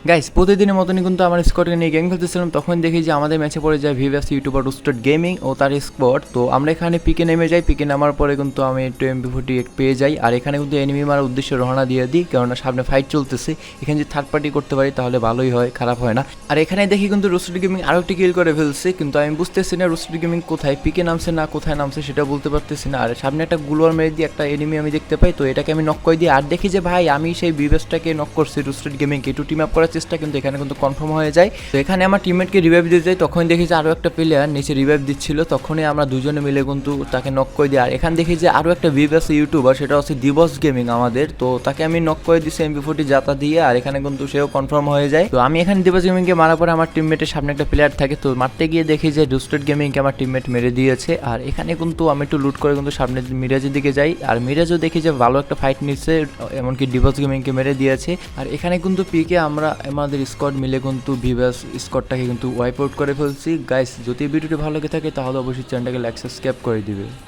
Guys প্রতিদিনের মতনই কিন্তু আমার স্কোয়াডকে নিয়ে গেম খেলতেছিলাম, তখন দেখি যে আমাদের ম্যাচে পড়ে যায় ভিভাস ইউটিউবার রোস্টেড গেমিং ও তার স্কোয়াড। তো আমরা এখানে পিকে নেমে যাই, পিকে নামার পরে কিন্তু আমি একটু MP40 পেয়ে যাই, আর এখানে কিন্তু এনিমি মারার উদ্দেশ্যে রওনা দিয়ে দিই, কেননা সামনে ফাইট চলতেছে। এখানে যদি থার্ড পার্টি করতে পারি তাহলে ভালোই হয়, খারাপ হয় না। আর এখানে দেখি কিন্তু রোস্টেড গেমিং আরও একটি কিল করে ফেলছে, কিন্তু আমি বুঝতেছি না রোস্টেড গেমিং কোথায়, পিকে নামছে না কোথায় নামছে সেটা বলতে পারতেছি না। আর সামনে একটা গুলোয়ার মেরে দিয়ে একটা এনিমি আমি দেখতে পাই, তো এটাকে আমি নক করে দিই। আর দেখি যে ভাই আমি সেই ভিভাসটাকে নক করছি, রোস্টেড গেমিংকে একটু টিম আপ করার চেষ্টা, কিন্তু এখানে কিন্তু কনফার্ম হয়ে যায়। তো এখানে আমার টিমমেটকে রিভাইভ দিতে যাই, তখন দেখি যে আরও একটা প্লেয়ার নিচে রিভাইভ দিচ্ছিল, তখনই আমরা দুজনে মিলে কিন্তু তাকে নক করে দিই। আর এখানে দেখি যে আরও একটা ভিভাস ইউটিউবার, সেটা হচ্ছে দিবস গেমিং আমাদের, তো তাকে আমি নক করে দিচ্ছি MP40 জাতা দিয়ে, আর এখানে কিন্তু সেও কনফার্ম হয়ে যায়। তো আমি এখানে দিবস গেমিংকে মারার পরে আমার টিমমেটের সামনে একটা প্লেয়ার থাকে, তো মারতে গিয়ে দেখি যে রোস্টেড গেমিংকে আমার টিমমেট মেরে দিয়েছে। আর এখানে কিন্তু আমি একটু লুট করে কিন্তু সামনে মিরাজের দিকে যাই, আর মিরাজও দেখি যে ভালো একটা ফাইট নিচ্ছে, এমনকি দিবস গেমিংকে মেরে দিয়েছে। আর এখানে কিন্তু পিকে আমরা আমাদের স্কোয়াড মিলে কিন্তু ভিভাস স্কোয়াডটাকে কিন্তু ওয়াইপ আউট করে ফেলছি। গাইস যদি ভিডিওটি ভালো লেগে থাকে তাহলে অবশ্যই চ্যানেলটাকে লাইক সাবস্ক্রাইব করে দিবে।